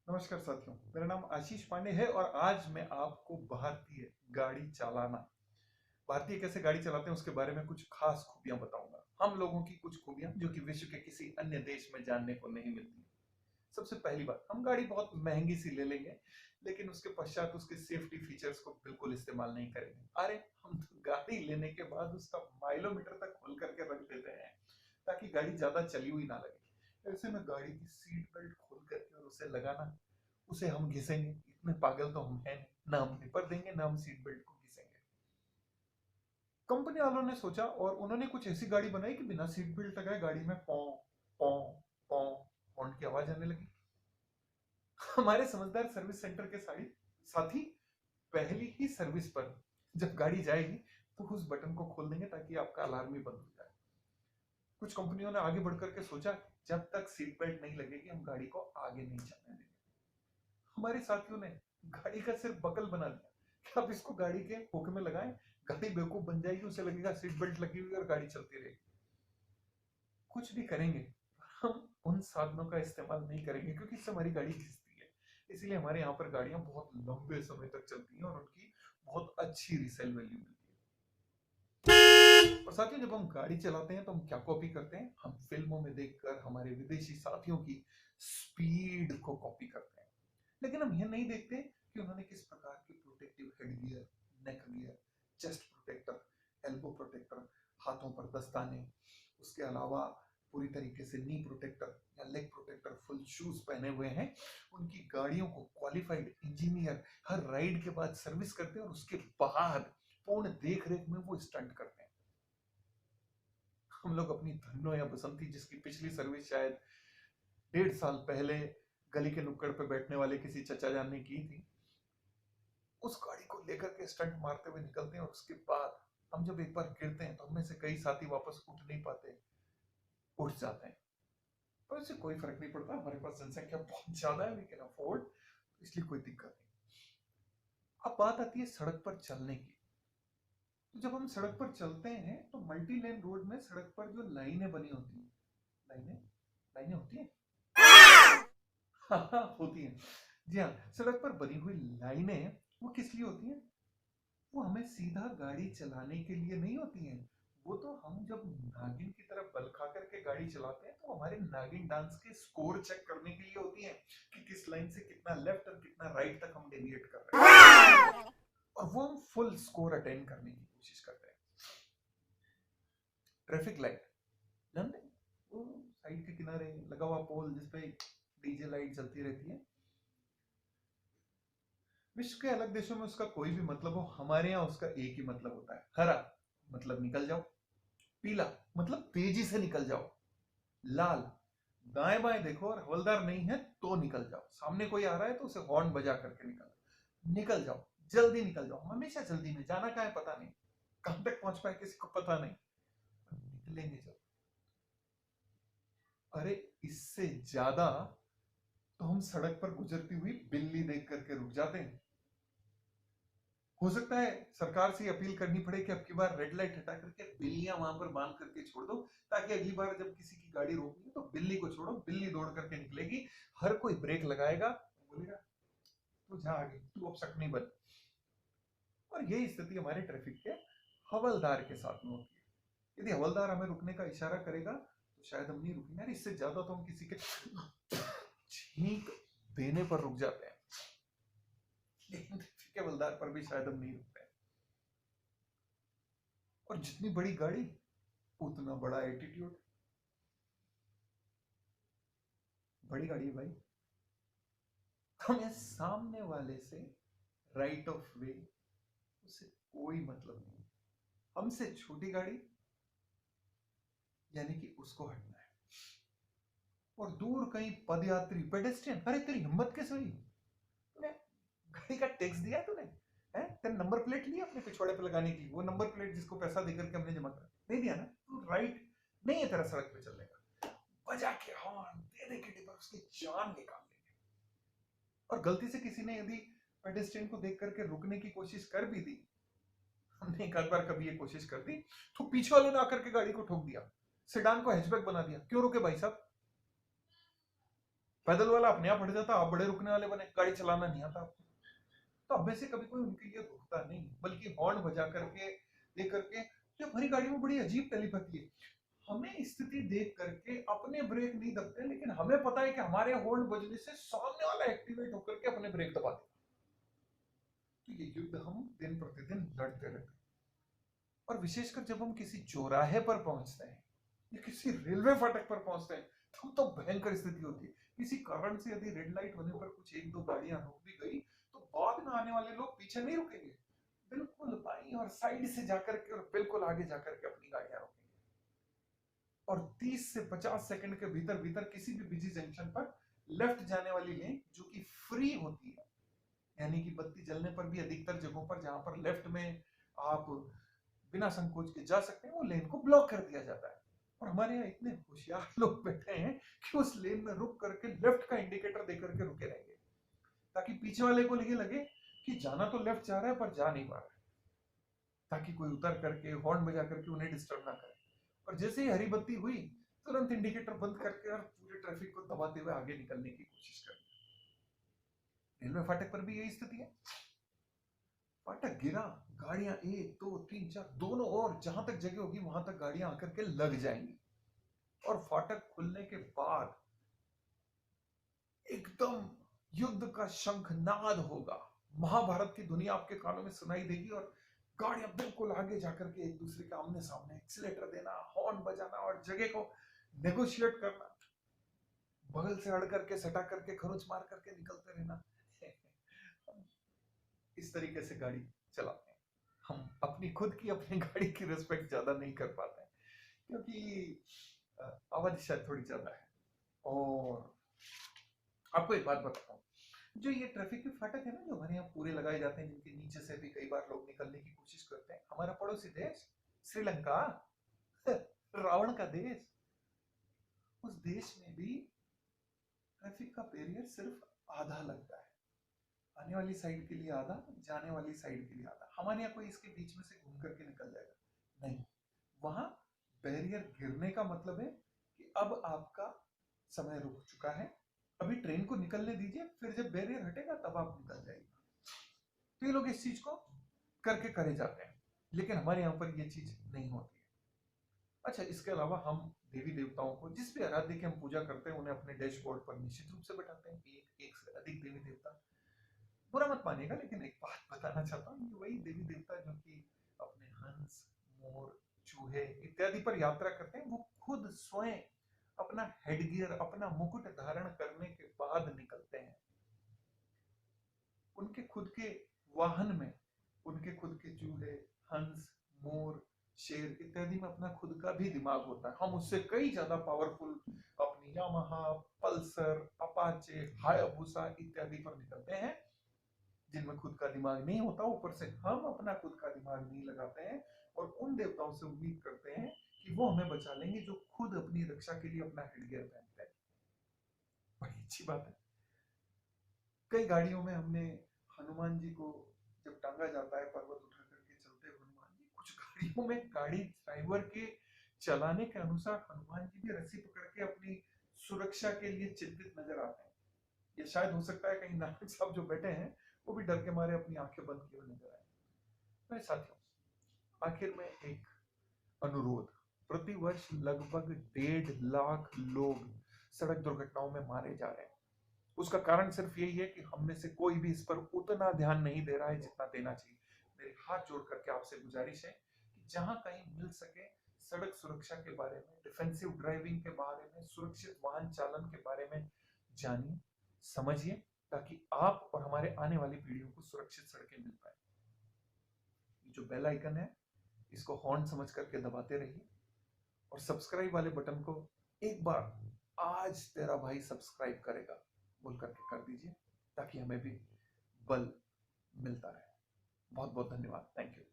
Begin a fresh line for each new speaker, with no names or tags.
नमस्कार साथियों, मेरा नाम आशीष पांडे है और आज मैं आपको भारतीय गाड़ी चलाना, भारतीय कैसे गाड़ी चलाते हैं उसके बारे में कुछ खास खूबियां बताऊंगा। हम लोगों की कुछ खूबियां जो कि विश्व के किसी अन्य देश में जानने को नहीं मिलती। सबसे पहली बात, हम गाड़ी बहुत महंगी सी ले लेंगे लेकिन उसके पश्चात उसके सेफ्टी फीचर्स को बिल्कुल इस्तेमाल नहीं करेंगे। अरे हम तो गाड़ी लेने के बाद उसका माइलोमीटर तक खोल करके रख देते हैं ताकि गाड़ी ज्यादा चली हुई ना लगे। ऐसे में गाड़ी की सीट बेल्ट खोल करके और उसे लगाना, उसे हम घिसेंगे। इतने पागल तो हम हैं नहीं, ना हम पेपर देंगे ना हम सीट बेल्ट को घिसेंगे। कंपनी वालों ने सोचा और उन्होंने कुछ ऐसी गाड़ी बनाई कि बिना सीट बेल्ट लगाए गाड़ी में पौ पौ पौ हॉर्न की आवाज आने लगी। हमारे समझदार सर्विस सेंटर के साथी पहली ही सर्विस पर जब गाड़ी जाएगी तो उस बटन को खोल देंगे ताकि आपका अलार्म ही बंद हो जाए। कुछ कंपनियों ने आगे बढ़कर के सोचा जब तक सीट बेल्ट नहीं लगेगी हम गाड़ी को आगे नहीं चलने देंगे। हमारे साथियों ने गाड़ी का सिर्फ बकल बना दिया कि आप इसको गाड़ी के हुक में लगाएं, गाड़ी बेवकूफ बन जाएगी, उसे लगेगा सीट बेल्ट लगी हुई और गाड़ी चलती रहेगी। कुछ भी करेंगे हम उन साधनों का इस्तेमाल नहीं करेंगे क्योंकि इससे हमारी गाड़ी घिसती है। इसलिए हमारे यहाँ पर गाड़ियां बहुत लंबे समय तक चलती हैं और उनकी बहुत अच्छी रिसेल वैल्यू मिलती है। और साथियों, जब हम गाड़ी चलाते हैं तो हम क्या कॉपी करते हैं? हम फिल्मों में देखकर हमारे विदेशी साथियों की स्पीड को कॉपी करते हैं, लेकिन हम यह नहीं देखते कि उन्होंने किस प्रकार की protective head gear, neck gear, chest protector, elbow protector, हाथों पर दस्ताने, उसके अलावा पूरी तरीके से नी प्रोटेक्टर या लेग प्रोटेक्टर, फुल शूज पहने हुए हैं। उनकी गाड़ियों को क्वालिफाइड इंजीनियर हर राइड के बाद सर्विस करते हैं और उसके बाद पूर्ण देख रेख में वो स्टंट करते हैं। हम लोग अपनी धन्नो या बसंती, जिसकी पिछली सर्विस शायद 1.5 साल पहले गली के नुक्कड़ पे बैठने वाले किसी चचा जान ने की थी, उस गाड़ी को लेकर के स्टंट मारते हुए निकलते हैं और उसके बाद हम जब एक बार गिरते हैं तो हमें से कई साथी वापस उठ नहीं पाते, उठ जाते हैं। पर इससे कोई फर्क नहीं पड़ता, हमारे पास जनसंख्या बहुत ज्यादा है, वी कैन अफोर्ड, इसलिए कोई दिक्कत नहीं। अब बात आती है सड़क पर चलने की। तो जब हम सड़क पर चलते हैं तो मल्टी लेन रोड में सड़क पर जो लाइनें बनी होती हैं, लाइनें लाइनें होती हैं हाँ होती हैं। जी हाँ, सड़क पर बनी हुई लाइनें वो किस लिए होती हैं? वो हमें सीधा गाड़ी चलाने के लिए नहीं होती हैं। वो तो हम जब नागिन की तरफ बल खा करके गाड़ी चलाते हैं तो हमारे नागिन डांस के स्कोर चेक करने के लिए होती हैं कि किस लाइन से कितना लेफ्ट और कितना राइट तक हम डेविएट कर रहे हैं, और वो हम फुल स्कोर अटेंड करने की कोशिश करते हैं। ट्रैफिक लाइट जानते हैं? वो साइड के किनारे लगा हुआ पोल जिसपे डीजे लाइट जलती रहती है। विश्व के अलग देशों में उसका कोई भी मतलब हो, हमारे यहाँ उसका एक ही मतलब होता है। हरा मतलब निकल जाओ, पीला मतलब तेजी से निकल जाओ, लाल दाएं बाएं देखो और हवलदार नहीं है तो निकल जाओ, सामने कोई आ रहा है तो उसे हॉर्न बजा करके निकल जाओ, जल्दी निकल जाओ। हमेशा जल्दी में, जाना कहाँ है पता नहीं, कहां तक पहुंच पाए किसी को पता नहीं, निकलेंगे जब। अरे इससे ज्यादा तो हम सड़क पर गुजरती हुई बिल्ली देख करके रुक जाते हैं। हो सकता है सरकार से अपील करनी पड़े कि अब की बार रेड लाइट हटा करके बिल्लियां वहां पर बांध करके छोड़ दो, ताकि अगली बार जब किसी की गाड़ी रोकनी तो बिल्ली को छोड़ो, बिल्ली दौड़ करके निकलेगी, हर कोई ब्रेक लगाएगा, बोलेगा तू जा आगे, तू अब शक नहीं बन। और यही स्थिति हमारे ट्रैफिक के हवलदार के साथ में होती है। यदि हवलदार हमें रुकने का इशारा करेगा तो शायद हम नहीं रुकेंगे, यार इससे ज्यादा तो हम किसी के छींक देने पर रुक जाते हैं, लेकिन ट्रैफिक के हवलदार पर भी शायद हम नहीं रुकते हैं। और जितनी बड़ी गाड़ी उतना बड़ा एटीट्यूड। बड़ी गाड़ी है भाई, हमें सामने वाले से राइट ऑफ वे उसे कोई मतलब नहीं। हमसे छोटी गाड़ी यानी कि उसको हटना है। और दूर कहीं पदयात्री, पेडेस्ट्रियन, अरे तेरी हिम्मत कैसे हुई, तूने गाड़ी का टैक्स दिया तूने, है तेरा नंबर प्लेट लिया अपने पिछवाड़े पे लगाने की, वो नंबर प्लेट जिसको पैसा देकर के हमने जमा करा, नहीं दिया ना, तू राइट नहीं है तेरा सड़क पे चलने का। बजा के हॉर्न दे दे के उसकी जान निकाल देंगे। और गलती से किसी ने यदि पेडेस्ट्रियन को देख करके रुकने की कोशिश कर भी दी, हमने एक आध बार कभी ये कोशिश कर दी तो पीछे वाले ने आकर के गाड़ी को ठोक दिया, सेडान को हैचबैक बना दिया। क्यों रुके भाई साहब? पैदल वाला अपने आप हट जाता, आप बड़े रुकने वाले बने, गाड़ी चलाना नहीं आता आपको। तो अब वैसे कभी कोई उनके लिए रुकता नहीं, बल्कि हॉर्न बजा करके दे करके। तो हमारी गाड़ी में बड़ी अजीब टेलीपैथी है। हमें स्थिति देख करके अपने ब्रेक नहीं दबते, लेकिन हमें पता है कि हमारे हॉर्न बजने से सामने वाला एक्टिवेट होकर के अपने ब्रेक दबा देगा। तो ये युद्ध हम दिन प्रतिदिन लड़ते रहते हैं। और विशेषकर जब हम किसी चौराहे पर पहुंचते हैं या किसी रेलवे फाटक पर पहुंचते हैं, तो भयंकर स्थिति होती है। किसी कारण से यदि रेड लाइट होने पर कुछ एक दो गाड़ियां रुक भी गई, तो बाद में आने वाले लोग पीछे नहीं रुकेंगे, बिल्कुल बाई और साइड से जाकर के और बिल्कुल आगे जाकर के अपनी गाड़ियां रोकेंगे। और 30 से 50 सेकंड के भीतर भीतर किसी भी बिजी जंक्शन पर लेफ्ट जाने वाली लेन, जो कि फ्री होती है, यानी कि बत्ती जलने पर भी अधिकतर जगहों पर जहां पर लेफ्ट में आप बिना संकोच के जा सकते हैं, वो लेन को ब्लॉक कर दिया जाता है। और हमारे यहाँ इतने होशियार लोग बैठे हैं कि उस लेन में रुक करके लेफ्ट का इंडिकेटर देकर के रुके रहेंगे, ताकि पीछे वाले को ये लगे कि जाना तो लेफ्ट जा रहा है पर जा नहीं पा रहा है, ताकि कोई उतर करके हॉर्न बजा करके उन्हें डिस्टर्ब ना करे। और जैसे ही हरी बत्ती हुई, तुरंत इंडिकेटर बंद करके और पूरे ट्रैफिक को दबाते हुए आगे निकलने की कोशिश कर। रेलवे फाटक पर भी यही स्थिति है। फाटक गिरा, गाड़ियां 1 2 3 4 दोनों ओर जहां तक जगह होगी वहां तक गाड़ियां आकर के लग जाएंगी। और फाटक खुलने के बाद एकदम युद्ध का शंखनाद होगा, महाभारत की दुनिया आपके कानों में सुनाई देगी, और गाड़ियां बिल्कुल आगे जाकर के एक दूसरे के आमने सामने, एक्सीलेटर देना, हॉर्न बजाना और जगह को नेगोशिएट करना, बगल से अड़ करके सटा करके खरोच मार करके निकलते रहना। इस तरीके से गाड़ी चलाते हैं। हम अपनी खुद की अपनी गाड़ी की रिस्पेक्ट ज्यादा नहीं कर पाते हैं, क्योंकि आवाज शायद थोड़ी ज्यादा है। और आपको एक बात बताता हूँ, जो ये ट्रैफिक के फाटक है ना, जो हमारे यहाँ पूरे लगाए जाते हैं, जिनके नीचे से भी कई बार लोग निकलने की कोशिश करते हैं, हमारा पड़ोसी देश श्रीलंका, रावण का देश, उस देश में भी ट्रैफिक का बैरियर सिर्फ आधा लगता है। आने वाली साइड के लिए आधा, जाने वाली साइड के लिए आधा। हमारे यहाँ कोई इसके बीच में से घूम करके निकल जाएगा नहीं। वहां बैरियर गिरने का मतलब है कि अब आपका समय रुक चुका है, अभी ट्रेन को निकलने दीजिए, फिर जब बैरियर हटेगा तब आप निकल जाएंगे। तो ये लोग इस चीज को करके करे जाते हैं, लेकिन हमारे यहाँ पर ये चीज नहीं होती है। अच्छा, इसके अलावा हम देवी देवताओं को, जिस भी आराध्य की हम पूजा करते हैं, उन्हें अपने डैशबोर्ड पर निश्चित रूप से बैठाते हैं। एक से अधिक देवी देवता, बुरा मत मानिएगा, लेकिन एक बात बताना चाहता हूँ, ये वही देवी देवता जो कि अपने हंस, मोर, चूहे इत्यादि पर यात्रा करते हैं, वो खुद स्वयं अपना हेडगियर, अपना मुकुट धारण करने के बाद निकलते हैं। उनके खुद के वाहन में उनके खुद के चूहे, हंस, मोर, शेर इत्यादि में अपना खुद का भी दिमाग होता है। हम उससे कई ज्यादा पावरफुल अपनी यामाहा, पल्सर, अपाचे, हायाबुसा इत्यादि पर निकलते हैं, जिनमें खुद का दिमाग नहीं होता। ऊपर से हम अपना खुद का दिमाग नहीं लगाते हैं और उन देवताओं से उम्मीद करते हैं कि वो हमें बचा लेंगे, जो खुद अपनी रक्षा के लिए अपना हेडगियर पहनते हैं। बड़ी अच्छी बात है। कई गाड़ियों में हमने हनुमान जी को जब टांगा जाता है, पर्वत उठा करके चलते हनुमान जी, कुछ गाड़ियों में गाड़ी ड्राइवर के चलाने के अनुसार हनुमान जी भी रस्सी पकड़ के अपनी सुरक्षा के लिए चिंतित नजर आते हैं। या शायद हो सकता है कहीं नायक साहब जो बैठे हैं वो भी डर के मारे अपनी आंखें बंद किए हुए नजर आए। मेरे साथियों, आखिर में एक अनुरोध। प्रतिवर्ष लगभग 1.5 लाख लोग सड़क दुर्घटनाओं में मारे जा रहे हैं। उसका कारण सिर्फ यही है कि हम में से कोई भी इस पर उतना ध्यान नहीं दे रहा है जितना देना चाहिए। मेरे हाथ जोड़ करके आपसे गुजारिश है कि जहां कहीं मिल सके, सड़क सुरक्षा के बारे में, डिफेंसिव ड्राइविंग के बारे में, सुरक्षित वाहन चालन के बारे में जानिए, समझिए, ताकि आप और हमारे आने वाली पीढ़ियों को सुरक्षित सड़कें मिल पाए। जो बेल आइकन है, इसको हॉर्न समझ करके दबाते रहिए, और सब्सक्राइब वाले बटन को एक बार आज तेरा भाई सब्सक्राइब करेगा बोल करके कर दीजिए, ताकि हमें भी बल मिलता रहे। बहुत बहुत धन्यवाद। Thank you.